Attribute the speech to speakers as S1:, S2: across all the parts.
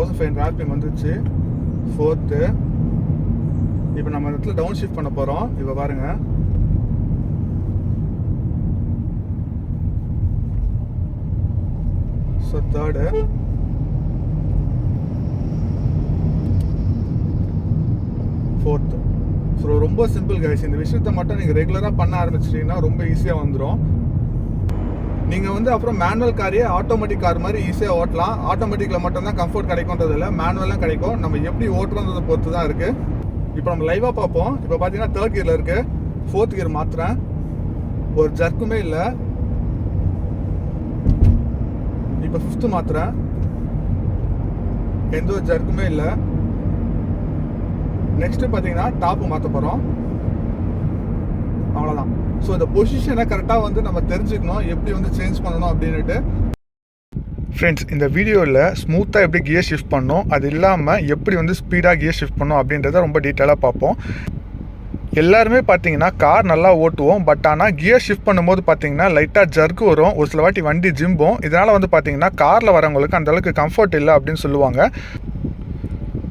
S1: 1500 RPM வந்துச்சு. 4th. இப்போ நம்ம இடத்துல டவுன் ஷிஃப்ட் பண்ண போகிறோம். இப்போ பாருங்க, ஸோ 3rd, 4th. ஸோ ரொம்ப சிம்பிள் கைஸ். இந்த விஷயத்தை மட்டும் நீங்கள் ரெகுலராக பண்ண ஆரம்பிச்சிட்டிங்கன்னா ரொம்ப ஈஸியாக வந்துடும். நீங்கள் வந்து அப்புறம் மேனுவல் காரையே ஆட்டோமேட்டிக் கார் மாதிரி ஈஸியாக ஓட்டலாம். ஆட்டோமேட்டிக்கில் மட்டும்தான் கம்ஃபர்ட் கிடைக்கும்ன்றது இல்லை, மேனுவலாம் கிடைக்கும். நம்ம எப்படி ஓட்டுறதை பொறுத்து தான் இருக்குது. இப்போ நம்ம லைவாக பார்ப்போம். இப்போ பார்த்தீங்கன்னா 3rd கியரில் இருக்குது. 4th gear மாற்றுறேன். ஒரு ஜர்க்குமே இல்லை. இப்போ 5th மாற்றுறேன். எந்த ஒரு ஜர்க்குமே இல்லை. நெக்ஸ்ட்டு பார்த்தீங்கன்னா டாப்பு மாற்ற போகிறோம். அவ்வளோதான். ஸோ இந்த பொசிஷனை கரெக்டாக வந்து நம்ம தெரிஞ்சுக்கணும், எப்படி வந்து சேஞ்ச் பண்ணணும் அப்படின்ட்டு. ஃப்ரெண்ட்ஸ், இந்த வீடியோவில் ஸ்மூத்தாக எப்படி கியர் ஷிஃப்ட் பண்ணணும், அது இல்லாமல் எப்படி வந்து ஸ்பீடாக கியர் ஷிஃப்ட் பண்ணணும் அப்படின்றத ரொம்ப டீட்டெயிலாக பார்ப்போம். எல்லாருமே பார்த்தீங்கன்னா கார் நல்லா ஓட்டுவோம், பட் ஆனால் கியர் ஷிஃப்ட் பண்ணும்போது பார்த்தீங்கன்னா லைட்டாக ஜர்க்கு வரும். ஒரு சில வாட்டி வண்டி ஜிம்பும். இதனால் வந்து பார்த்தீங்கன்னா காரில் வரவங்களுக்கு அந்தளவுக்கு கம்ஃபர்ட் இல்லை அப்படின்னு சொல்லுவாங்க.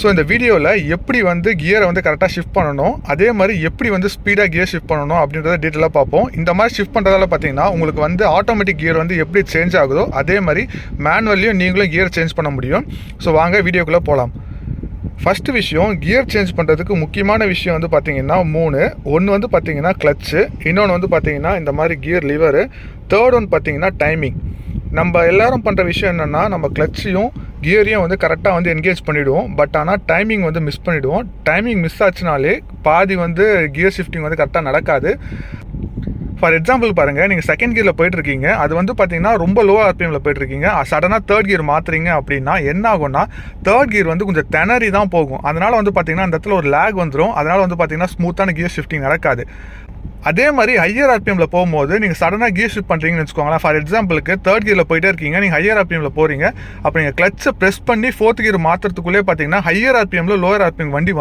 S1: ஸோ இந்த வீடியோவில் எப்படி வந்து கியரை வந்து கரெக்டாக ஷிஃப்ட் பண்ணணும், அதே மாதிரி எப்படி வந்து ஸ்பீடாக கியர் ஷிஃப்ட் பண்ணணும் அப்படின்றத டீட்டெயிலாக பார்ப்போம். இந்த மாதிரி ஷிஃப்ட் பண்ணுறதால பார்த்தீங்கன்னா உங்களுக்கு வந்து ஆட்டோமேட்டிக் கியர் வந்து எப்படி சேஞ்ச் ஆகுதோ அதே மாதிரி மேனுவல்லையும் நீங்களும் கியர் சேஞ்ச் பண்ண முடியும். ஸோ வாங்க வீடியோக்குள்ளே போகலாம். ஃபஸ்ட்டு விஷயம், கியர் சேஞ்ச் பண்ணுறதுக்கு முக்கியமான விஷயம் வந்து பார்த்திங்கன்னா 3. ஒன்று வந்து பார்த்திங்கன்னா கிளச்சு, இன்னொன்று வந்து பார்த்திங்கன்னா இந்த மாதிரி கியர் லிவரு, 3rd ஒன் பார்த்திங்கன்னா டைமிங். நம்ம எல்லோரும் பண்ணுற விஷயம் என்னென்னா, நம்ம கிளச்சையும் கியரையும் வந்து கரெக்டாக வந்து என்கேஜ் பண்ணிவிடுவோம், பட் ஆனால் டைமிங் வந்து மிஸ் பண்ணிவிடுவோம். டைமிங் மிஸ் ஆச்சுனாலே பாதி வந்து கியர் ஷிஃப்டிங் வந்து கரெக்டாக நடக்காது. ஃபார் எக்ஸாம்பிள் பாருங்கள், நீங்கள் 2nd கியரில் போயிட்டுருக்கீங்க, அது வந்து பார்த்தீங்கன்னா ரொம்ப லோ ஆர்பிஎம்மில் போயிட்டுருக்கீங்க. சடனாக 3rd கியர் மாற்றுறீங்க அப்படின்னா என்ன ஆகும்னா, 3rd கியர் வந்து கொஞ்சம் திணறி தான் போகும். அதனால் வந்து பார்த்தீங்கன்னா அந்த இடத்துல ஒரு லேக் வந்துடும். அதனால் வந்து பார்த்தீங்கன்னா ஸ்மூத்தான கியர் ஷிஃப்டிங் நடக்காது. அதே மாதிரி ஹையர் ஆர்பிஎம்மில் போகும்போது நீங்கள் சடனாக கியர் ஷிஃப்ட் பண்ணுறீங்கன்னு வச்சுக்கோங்களேன். ஃபார் எக்ஸாம்பிளுக்கு 3rd கியரில் போயிட்டே இருக்கீங்க, நீங்கள் ஹையர் ஆர்பிஎம்மில் போகிறீங்க. அப்போ நீங்கள் கிளச்சை ப்ரெஸ் பண்ணி 4th கியர் மாற்றுறதுக்குள்ளே பார்த்தீங்கன்னா ஹையர் ஆர்பிஎம்மில் லோயர் ஆர்பிஎம் வண்டி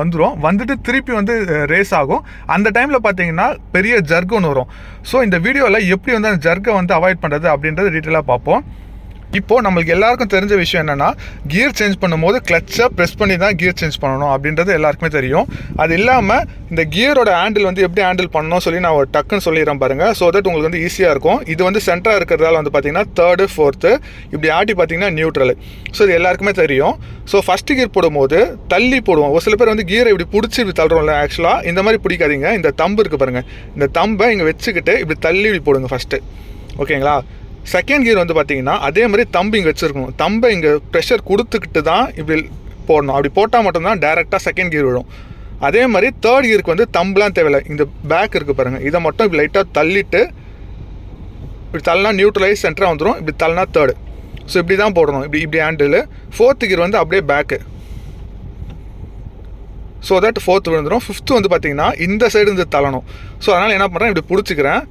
S1: வந்துட்டு திருப்பி வந்து ரேஸ் ஆகும். அந்த டைமில் பார்த்தீங்கன்னா பெரிய ஜர்க் ஒன்று வரும். ஸோ இந்த வீடியோவில் எப்படி வந்து அந்த ஜர்க்கை வந்து அவாய்ட் பண்ணுறது அப்படின்றத டீட்டெயிலாக பார்ப்போம். இப்போது நம்மளுக்கு எல்லாருக்கும் தெரிஞ்ச விஷயம் என்னென்னா, கியர் சேஞ்ச் பண்ணும்போது கிளச்சை ப்ரெஸ் பண்ணி தான் கியர் சேஞ்ச் பண்ணணும் அப்படின்றது எல்லாருக்குமே தெரியும். அது இல்லாமல் இந்த கியரோட ஹேண்டில் வந்து எப்படி ஹேண்டில் பண்ணணும் சொல்லி நான் ஒரு டக்குன்னு சொல்லிடுறேன் பாருங்கள். ஸோ தட் உங்களுக்கு வந்து ஈஸியாக இருக்கும். இது வந்து சென்டராக இருக்கிறதால வந்து பார்த்திங்கன்னா 3rd, 4th இப்படி ஆட்டி பார்த்திங்கன்னா நியூட்ரல். ஸோ இது எல்லாருக்குமே தெரியும். ஸோ ஃபஸ்ட்டு கியர் போடும்போது தள்ளி போடுவோம். ஒரு சில பேர் வந்து கியரை இப்படி பிடிச்சி இப்படி தள்ளுறோம்ல, ஆக்சுவலாக இந்த மாதிரி பிடிக்காதீங்க. இந்த தம்பு இருக்குது பாருங்கள், இந்த தம்பை இங்கே வச்சுக்கிட்டு இப்படி தள்ளி இப்படி போடுங்க ஃபஸ்ட்டு. ஓகேங்களா? 2nd கியர் வந்து பார்த்தீங்கன்னா அதே மாதிரி தம்பு இங்கே வச்சுருக்கணும். தம்பை இங்கே ப்ரெஷர் கொடுத்துக்கிட்டு தான் இப்படி போடணும். அப்படி போட்டால் மட்டும்தான் டேரெக்டாக 2nd கியர் விடும். அதே மாதிரி 3rd கியருக்கு வந்து தம்புலாம் தேவையில்லை. இந்த பேக் இருக்குது பாருங்கள், இதை மட்டும் இப்படி லைட்டாக தள்ளிட்டு இப்படி தள்ளினா நியூட்ரலைஸ் சென்டராக வந்துடும். இப்படி தள்ளினா 3rd. ஸோ இப்படி தான் போடணும். இப்படி ஹேண்டில். 4th கியர் வந்து அப்படியே பேக்கு. ஸோ தட் 4th வந்துடும். 5th வந்து பார்த்தீங்கன்னா இந்த சைடு இருந்து தள்ளணும். ஸோ அதனால் என்ன பண்ணுறேன், இப்படி பிடிச்சிக்கிறேன்.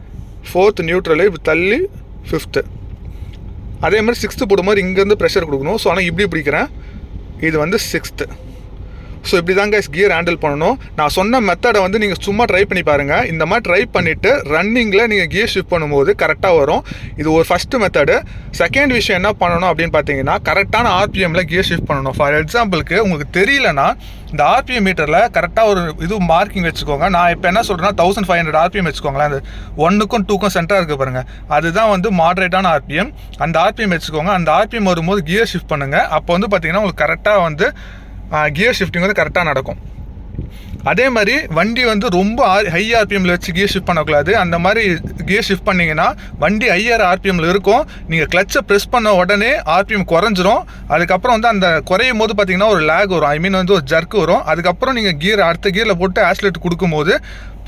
S1: 4th நியூட்ரலு இப்படி தள்ளி 5th. அதே மாதிரி 6th போடும்போது இங்கேருந்து ப்ரெஷர் கொடுக்கணும். ஸோ ஆனால் இப்படி பிடிக்கிறேன். இது வந்து 6th. ஸோ இப்படி தாங்க கியர் ஹேண்டில் பண்ணணும். நான் சொன்ன மெத்தடை வந்து நீங்கள் சும்மா ட்ரை பண்ணி பாருங்கள். இந்த மாதிரி ட்ரை பண்ணிவிட்டு ரன்னிங்கில் நீங்கள் கியர் ஷிஃப்ட் பண்ணும்போது கரெக்டாக வரும். இது ஒரு ஃபஸ்ட்டு மெத்தடு. செகண்ட் விஷயம் என்ன பண்ணணும் அப்படின்னு பார்த்தீங்கன்னா, கரெக்டான ஆர்பிஎம்மில் கியர் ஷிஃப்ட் பண்ணணும். ஃபார் எக்ஸாம்பிளுக்கு உங்களுக்கு தெரியலனா இந்த ஆர்பிஎம் மீட்டரில் கரெக்டாக ஒரு இது மார்க்கிங் வச்சுக்கோங்க. நான் இப்போ என்ன சொல்கிறேன்னா 1500 ஆர்பிஎம் வச்சுக்கோங்களேன். அது 1க்கும் 2க்கும் சென்டராக இருக்குது பாருங்கள், அதுதான் வந்து மாட்ரேட்டான ஆர்பிஎம். அந்த ஆர்பிஎம் வச்சுக்கோங்க. அந்த ஆர்பிஎம் வரும்போது கியர் ஷிஃப்ட் பண்ணுங்கள். அப்போ வந்து பார்த்தீங்கன்னா உங்களுக்கு கரெக்டாக வந்து கியர் ஷிஃப்டிங் வந்து கரெக்டாக நடக்கும். அதே மாதிரி வண்டி வந்து ரொம்ப ஹை ஆர்பிஎம்மில் வச்சு கியர் ஷிஃப்ட் பண்ணக்கூடாது. அந்த மாதிரி கியர் ஷிஃப்ட் பண்ணிங்கன்னா வண்டி ஹையர் ஆர்பிஎம்மில் இருக்கும். நீங்கள் கிளச்சை ப்ரெஸ் பண்ண உடனே ஆர்பிஎம் குறைஞ்சிரும். அதுக்கப்புறம் வந்து அந்த குறையும் போது பார்த்தீங்கன்னா ஒரு லேக் வரும், ஐ மீன் வந்து ஒரு ஜர்க்கு வரும். அதுக்கப்புறம் நீங்கள் கியர் அடுத்த கியரில் போட்டு ஆக்சிலேட் கொடுக்கும்போது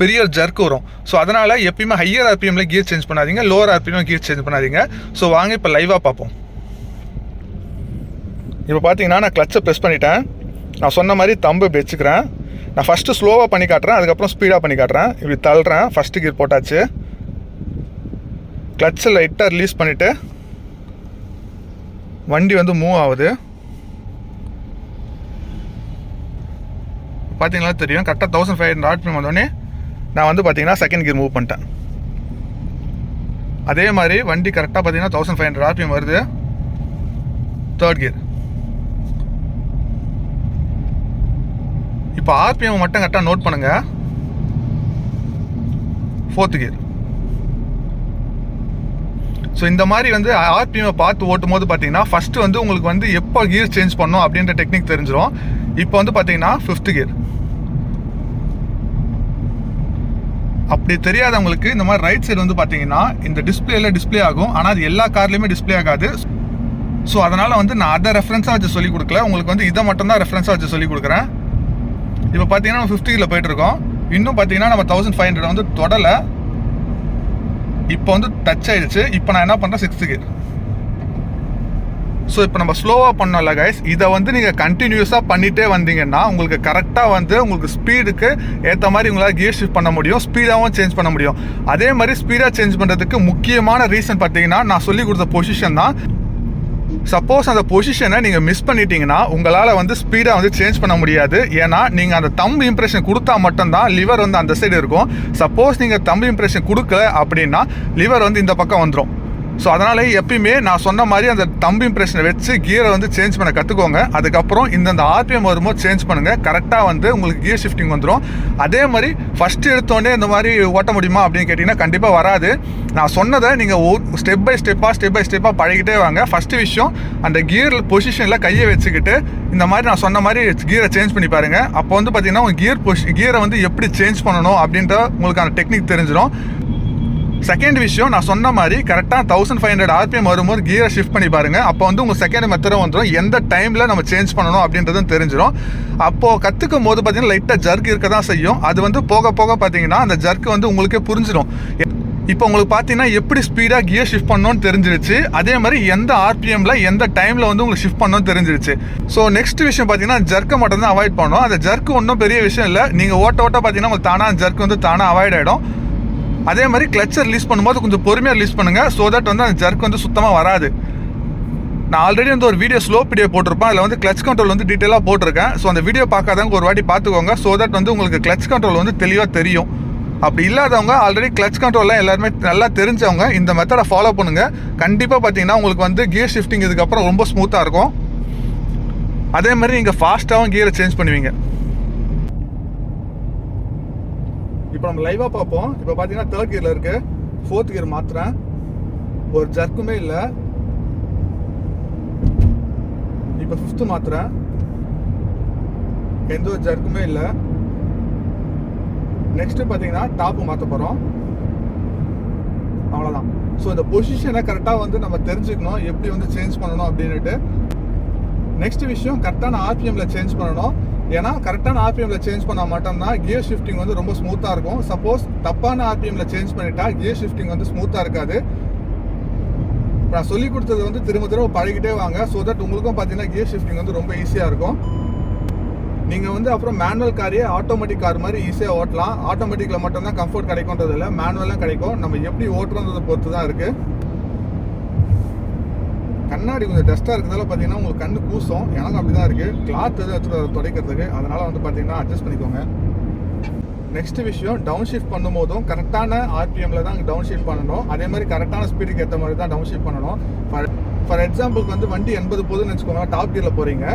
S1: பெரிய ஜர்க்கு வரும். ஸோ அதனால் எப்பயுமே ஹையர் ஆர்பிஎம்மில் கியர் சேஞ்ச் பண்ணாதீங்க, லோவர் ஆர்பிஎம்மில் கியர் சேஞ்ச் பண்ணாதீங்க. ஸோ வாங்க இப்போ லைவாக பார்ப்போம். இப்போ பார்த்தீங்கன்னா நான் கிளச்சை ப்ரெஸ் பண்ணிட்டேன். நான் சொன்ன மாதிரி தம்பு இப்படி வச்சுக்கிறேன். நான் ஃபஸ்ட்டு ஸ்லோவாக பண்ணி காட்டுறேன், அதுக்கப்புறம் ஸ்பீடாக பண்ணி காட்டுறேன். இப்படி தள்ளுறேன். ஃபஸ்ட்டு கியர் போட்டாச்சு. கிளச்சை லைட்டாக ரிலீஸ் பண்ணிவிட்டு வண்டி வந்து மூவ் ஆகுது. பார்த்தீங்களா தெரியும், கரெக்டாக 1500 ஆர்பிஎம் வந்தோடனே நான் வந்து பார்த்தீங்கன்னா 2nd கியர் மூவ் பண்ணிட்டேன். அதே மாதிரி வண்டி கரெக்டாக பார்த்தீங்கன்னா 1500 ஆர்பிஎம் வருது. 3rd கியர் இப்போ ஆர்பிஎம் மட்டும் கரெக்டாக நோட் பண்ணுங்கள். 4th gear. ஸோ இந்த மாதிரி வந்து ஆர்பிஎம்மை பார்த்து ஓட்டும் போது பார்த்தீங்கன்னா ஃபஸ்ட்டு வந்து உங்களுக்கு வந்து எப்போ கியர் சேஞ்ச் பண்ணணும் அப்படின்ற டெக்னிக் தெரிஞ்சிடும். இப்போ வந்து பார்த்தீங்கன்னா 5th கியர். அப்படி தெரியாதவங்களுக்கு இந்த மாதிரி ரைட் சைடு வந்து பார்த்தீங்கன்னா இந்த டிஸ்பிளே ஆகும். ஆனால் அது எல்லா கார்லேயுமே டிஸ்பிளே ஆகாது. ஸோ அதனால் வந்து நான் அதை ரெஃபரன்ஸாக வச்சு சொல்லிக் கொடுக்கல, உங்களுக்கு வந்து இதை மட்டும் தான் ரெஃபரன்ஸாக வச்சு சொல்லிக் கொடுக்குறேன். இப்போ பார்த்தீங்கன்னா நம்ம 50 கியரில் போயிட்டுருக்கோம். இன்னும் பார்த்தீங்கன்னா நம்ம 1500 வந்து தொடலை. இப்போ வந்து டச் ஆயிடுச்சு. இப்போ நான் என்ன பண்ணுறேன், 6th கியர். ஸோ இப்போ நம்ம ஸ்லோவாக பண்ணோம்ல கைஸ், இதை வந்து நீங்கள் கண்டினியூஸாக பண்ணிகிட்டே வந்தீங்கன்னா உங்களுக்கு கரெக்டாக வந்து உங்களுக்கு ஸ்பீடுக்கு ஏற்ற மாதிரி உங்களால் கியர் ஷிஃப்ட் பண்ண முடியும், ஸ்பீடாகவும் சேஞ்ச் பண்ண முடியும். அதே மாதிரி ஸ்பீடாக சேஞ்ச் பண்ணுறதுக்கு முக்கியமான ரீசன் பார்த்தீங்கன்னா நான் சொல்லி கொடுத்த பொசிஷன் தான். சப்போஸ் அந்த பொசிஷனை நீங்கள் மிஸ் பண்ணிட்டீங்கன்னா உங்களால் வந்து ஸ்பீடாக வந்து சேஞ்ச் பண்ண முடியாது. ஏன்னா நீங்கள் அந்த தம்பு இம்ப்ரெஷன் கொடுத்தா மட்டும்தான் லிவர் வந்து அந்த சைடு இருக்கும். சப்போஸ் நீங்கள் தம்பு இம்ப்ரெஷன் கொடுக்கல அப்படின்னா லிவர் வந்து இந்த பக்கம் வந்துடும். ஸோ அதனால் எப்பயுமே நான் சொன்ன மாதிரி அந்த தம்பு இம்ப்ரெஷனை வச்சு கியரை வந்து சேஞ்ச் பண்ண கற்றுக்கோங்க. அதுக்கப்புறம் இந்த ஆர்பிஎம் வரும்போது சேஞ்ச் பண்ணுங்கள். கரெக்டாக வந்து உங்களுக்கு கியர் ஷிஃப்டிங் வந்துடும். அதே மாதிரி ஃபஸ்ட்டு எடுத்தோடனே இந்த மாதிரி ஓட்ட முடியுமா அப்படின்னு கேட்டிங்கன்னா கண்டிப்பாக வராது. நான் சொன்னதை நீங்கள் ஸ்டெப் பை ஸ்டெப்பாக பழகிட்டே வாங்க. ஃபஸ்ட்டு விஷயம் அந்த கியர் பொசிஷனில் கையை வச்சுக்கிட்டு இந்த மாதிரி நான் சொன்ன மாதிரி கியரை சேஞ்ச் பண்ணி பாருங்கள். அப்போ வந்து பார்த்தீங்கன்னா உங்கள் கியரை வந்து எப்படி சேஞ்ச் பண்ணணும் அப்படின்ற உங்களுக்கான டெக்னிக் தெரிஞ்சிடும். செகண்ட் விஷயம் நான் சொன்ன மாதிரி கரெக்டாக 1500 ஆர்பிஎம் வரும்போது கியரை ஷிஃப்ட் பண்ணி பாருங்கள். அப்போ வந்து உங்கள் செகண்ட் மெத்தடும் வந்துடும். எந்த டைமில் நம்ம சேஞ்ச் பண்ணணும் அப்படின்றதும் தெரிஞ்சிடும். அப்போது கற்றுக்கும் போது பார்த்தீங்கன்னா லைட்டாக ஜர்க் இருக்க தான் செய்யும். அது வந்து போக போக பார்த்தீங்கன்னா அந்த ஜர்க் வந்து உங்களுக்கே புரிஞ்சிடும். இப்போ உங்களுக்கு பார்த்தீங்கன்னா எப்படி ஸ்பீடாக கியர் ஷிஃப்ட் பண்ணணும்னு தெரிஞ்சிருச்சு. அதே மாதிரி எந்த ஆர்பிஎம்மில் எந்த டைமில் வந்து உங்களுக்கு ஷிஃப்ட் பண்ணணும்னு தெரிஞ்சிருச்சு. ஸோ நெக்ஸ்ட் விஷயம் பார்த்தீங்கன்னா ஜர்க்கை மட்டும் தான் அவாய்ட் பண்ணணும். அந்த ஜர்க்கு ஒன்றும் பெரிய விஷயம் இல்லை. நீங்கள் ஓட்ட பார்த்தீங்கன்னா உங்களுக்கு தானாக ஜர்க் வந்து தானாக அவாய்ட் ஆகிடும். அதே மாதிரி கிளச்சை ரிலீஸ் பண்ணும்போது கொஞ்சம் பொறுமையாக ரிலீஸ் பண்ணுங்கள். ஸோ தட் வந்து அந்த ஜர்க் வந்து சுத்தமாக வராது. நான் ஆல்ரெடி வந்து ஒரு ஸ்லோப் வீடியோ போட்டிருப்பேன். அதில் வந்து கிளச் கண்ட்ரோல் வந்து டீட்டெயிலாக போட்டிருக்கேன். ஸோ அந்த வீடியோ பார்க்காதவங்க ஒரு வாட்டி பார்த்துக்கோங்க. ஸோ தட் வந்து உங்களுக்கு கிளச் கண்ட்ரோல் வந்து தெளிவாக தெரியும். அப்படி இல்லாதவங்க ஆல்ரெடி கிளச் கண்ட்ரோல்லாம் எல்லாருமே நல்லா தெரிஞ்சவங்க இந்த மெத்தடை ஃபாலோ பண்ணுங்கள். கண்டிப்பாக பார்த்தீங்கன்னா உங்களுக்கு வந்து கியர் ஷிஃப்டிங் இதுக்கப்புறம் ரொம்ப ஸ்மூத்தாக இருக்கும். அதே மாதிரி நீங்கள் ஃபாஸ்ட்டாகவும் கியரை சேஞ்ச் பண்ணுவீங்க. இப்போ நம்ம லைவாக பார்ப்போம். இப்போ பார்த்தீங்கன்னா 3rd கியரில் இருக்குது. 4th gear மாற்றுறேன். ஒரு ஜர்க்குமே இல்லை. இப்போ 5th மாற்றுறேன். எந்த ஒரு ஜர்க்குமே இல்லை. நெக்ஸ்ட்டு பார்த்தீங்கன்னா டாப்பு மாற்ற போகிறோம். அவ்வளோதான். ஸோ இந்த பொசிஷனை கரெக்டாக வந்து நம்ம தெரிஞ்சுக்கணும் எப்படி வந்து சேஞ்ச் பண்ணணும் அப்படின்ட்டு. நெக்ஸ்ட் விஷயம் கரெக்டான ஆர்பிஎம்மில் சேஞ்ச் பண்ணணும். ஏன்னா கரெக்டான ஆர்பிஎம்மில் சேஞ்ச் பண்ணால் மட்டும்தான் கியர் ஷிஃப்டிங் வந்து ரொம்ப ஸ்மூத்தாக இருக்கும். சப்போஸ் தப்பான ஆர்பிஎம்மில் சேஞ்ச் பண்ணிட்டா கியர் ஷிஃப்டிங் வந்து ஸ்மூத்தாக இருக்காது. நான் சொல்லி கொடுத்தது வந்து திரும்ப பழகிட்டே வாங்க. ஸோ தட் உங்களுக்கும் பார்த்தீங்கன்னா கியர் ஷிஃப்டிங் வந்து ரொம்ப ஈஸியாக இருக்கும். நீங்கள் வந்து அப்புறம் மேனுவல் காரையே ஆட்டோமேட்டிக் கார் மாதிரி ஈஸியாக ஓட்டலாம். ஆட்டோமேட்டிக்கில் மட்டும்தான் கம்ஃபர்ட் கிடைக்கும்ன்றது இல்லை, மேனுவலாம் கிடைக்கும். நம்ம எப்படி ஓட்டுறதை பொறுத்து தான் இருக்குது. கண்ணாடி கொஞ்சம் டஸ்ட்டாக இருக்கிறதால பார்த்தீங்கன்னா உங்களுக்கு கண்ணு கூசும். எனக்கு அப்படி தான் இருக்குது. கிளாத் எதுவும் எடுத்துகிட்டு துடைக்கிறதுக்கு. அதனால் வந்து பார்த்தீங்கன்னா அட்ஜஸ்ட் பண்ணிக்கோங்க. நெக்ஸ்ட் விஷயம் டவுன் ஷிஃப்ட் பண்ணும்போதும் கரெக்டான ஆர்பிஎம்மில் தான் டவுன் ஷிஃப்ட் பண்ணணும். அதே மாதிரி கரெக்டான ஸ்பீடுக்கு ஏற்ற மாதிரி தான் டவுன் ஷிஃப்ட் பண்ணணும். ஃபார் எக்ஸாம்பிளுக்கு வந்து வண்டி 80 போகுதுன்னு வச்சுக்கோங்க, டாப் கியரில் போகிறீங்க.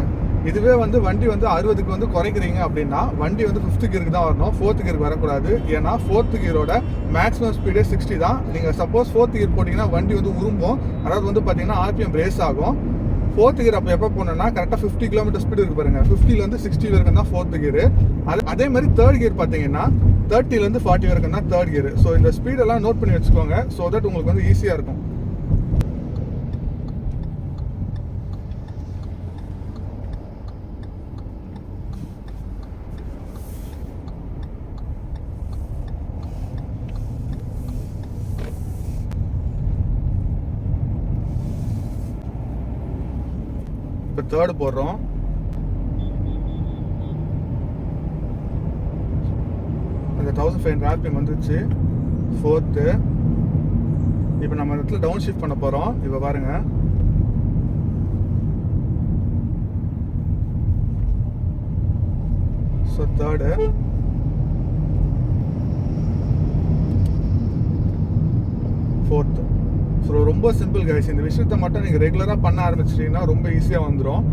S1: இதுவே வந்து வண்டி வந்து 60க்கு வந்து குறைக்கிறீங்க அப்படின்னா வண்டி வந்து 5th கியருக்கு தான் வரணும், 4th கியருக்கு வரக்கூடாது. ஏன்னா 4th கியரோட மேக்ஸிமம் ஸ்பீடே 60 தான். நீங்கள் சப்போஸ் 4th கியர் போட்டிங்கன்னா வண்டி வந்து உரும்பும். அதாவது வந்து பார்த்தீங்கன்னா ஆர்பிஎம் ரேஸ் ஆகும். 4th கியர் அப்போ எப்போ போனோம்னா கரெக்டாக 50 km ஸ்பீடு இருக்கு பாருங்க. 50லேருந்து 60 வரைக்கும் தான் 4th கியர். அதே மாதிரி 3rd கியர் பார்த்தீங்கன்னா 30லேருந்து 40 வரைக்கும் தான் 3rd கியர். ஸோ இந்த ஸ்பீடெல்லாம் நோட் பண்ணி வச்சுக்கோங்க. ஸோ தட் உங்களுக்கு வந்து ஈஸியாக இருக்கும். இப்போ 3rd போடுறோம். அந்த 1500 ஆர்பிஎம் வந்துருச்சு. 4th. இப்போ நம்ம இடத்துல டவுன் ஷிஃப்ட் பண்ண போகிறோம். இப்போ பாருங்க. So 3rd. ஸோ ரொம்ப சிம்பிள் கைஸ். இந்த விஷயத்தை மட்டும் நீங்கள் ரெகுலராக பண்ண ஆரம்பிச்சிட்டிங்கன்னா ரொம்ப ஈஸியாக வந்துடும்.